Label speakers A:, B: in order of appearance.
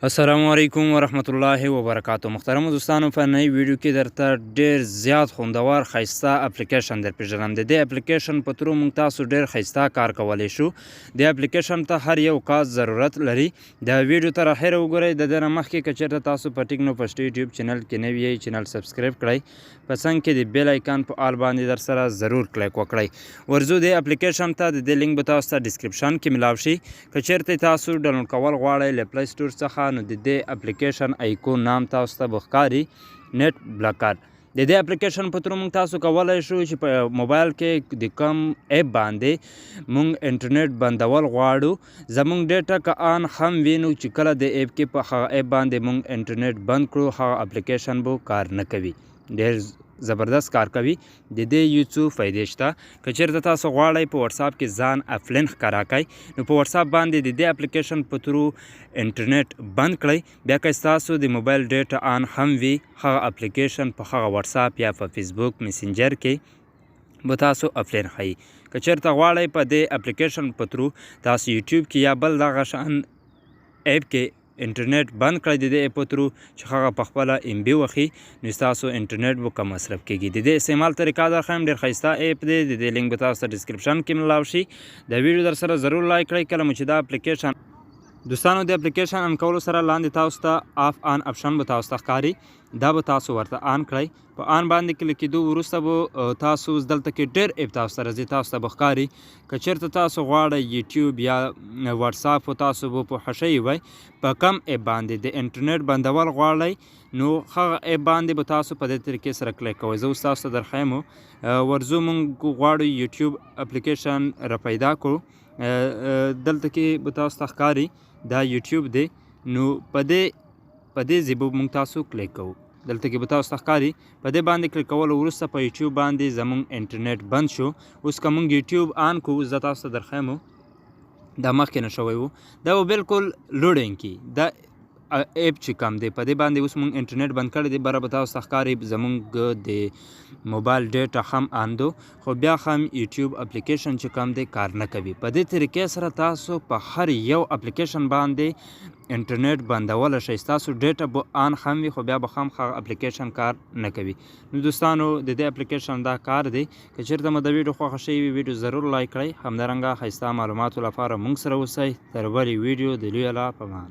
A: السلام علیکم ورحمت الله وبرکاتو. محترم دوستانو، په نوی ویډیو کې درته ډیر زیات خوندور ښایسته اپلیکیشن در پیژنم. د دې اپلیکیشن په ترو موږ تاسو ډیر ښایسته کار کولی شو. د اپلیکیشن ته هر یو کار ضرورت لري. د ویډیو تر اخره وګورئ. د دې نه مخکې که چېرته تاسو په ټیکنو پشت یوټیوب چینل کې نوي یئ، چینل سبسکرایب کړئ. په څنګ کې د بیل آیکن په آل باندې در سره ضرور کلیک وکړئ. ورځو د اپلیکیشن ته د دې لینک به تاسو ته ډسکرپشن کې ملاو شي. که چېرته تاسو ډاونلوډ کول غواړئ له پلی سټور څخه، نو د دې اپلیکیشن ایکون نام تاسو ته به ښکاري نیټ بلاکر. د دې اپلیکیشن په ترو موږ تاسو کولی شو چې په موبایل کې د کوم ایپ باندې موږ انټرنیټ بندول غواړو، زموږ ډیټا که آن هم وي، نو چې کله د ایپ کې په هغه ایپ باندې موږ انټرنیټ بند کړو، هغه اپلیکیشن به کار نه کوي. ډېر زبردست کار کوي. د دې یو څو فایدې شته. که چېرته تاسو غواړئ په واتساپ کې ځان افلین ښکاره کړئ، نو په واتساپ باندې د دې اپلیکیشن په ترو انټرنیټ بند کړئ. بیا که ستاسو د موبایل ډیټا آن هم وي، هغه اپلیکیشن په هغه واتساپ یا په فیسبوک میسنجر کې به تاسو افلین ښیي. که چېرته غواړئ په دې اپلیکیشن په ترو تاسو یوټیوب کې یا بل دغه شان ایپ کې انټرنیټ بند کړئ، د دې ایپ په ترو چې هغه په خپله ام بي وخي، نو ستاسو انټرنیټ به کم مصرف کیږي. د دې استعمال طریقه در ښیم. ډېر ښایسته ایپ دی. د دې لینک به تاسو ته ډسکرپشن کې ملاو شي. د ویډیو در سره ضرور لایک کړئ. کله مو چې دا اپلیکیشن دوستانو د اپلیکیشن ان کولو سره لاندې تاسو ته آف آن اپشن به تاسو ته ښکاري. دا به تاسو ورته آن کړئ. په آن باندې کلیک کېدو وروسته به تاسو دلته کې ډېر ایپ تاسو ته راځي، تاسو ته به ښکاري. که چېرته تاسو غواړئ یوټیوب یا واتساپ تاسو به پوهه شوي وئ په کم ایپ باندې د انټرنیټ بندول غواړئ، نو هغه ایپ باندې به تاسو په دې طریقې سره کلیک کوئ. زه اوس تاسو ته در ښیم. ورځو موږ غواړو یوټیوب اپلیکیشن را پیدا کړو. دلته کې به تاسو ته ښکاري دا یوټیوب دی. نو په دې ځای به موږ تاسو کلیک کوو. دلته کې به تاسو ته ښکاري. په دې باندې کلیک کولو وروسته په یوټیوب باندې زموږ انټرنیټ بند شو. اوس که موږ یوټیوب آن کوو، زه تاسو ته در ښیم. دا مخکې نه شوی و، دا به بالکل لوډینګ کی. دا ایپ چې کوم دی په دې باندې اوس موږ انټرنیټ بند کړی دی. بره به تاسو ته ښکاري زموږ د موبایل ډیټا هم آن دو، خو بیا هم یوټیوب اپلیکیشن چې کوم دی کار نه کوي. په دې طریقې سره تاسو په هر یو اپلیکیشن باندې انټرنیټ بندولی شئ. ستاسو ډیټا به آن هم وي، خو بیا به هم هغه اپلیکیشن کار نه کوي. نو دوستانو د دې اپلیکیشن دا کار دی. که چېرته مو د ویډیو خوښه شوې وي، ویډیو ضرور لایک کړئ. همدارنګه ښایسته معلوماتو لپاره موږ سره اوسئ. تر بلې ویډیو د لوی الله په امان.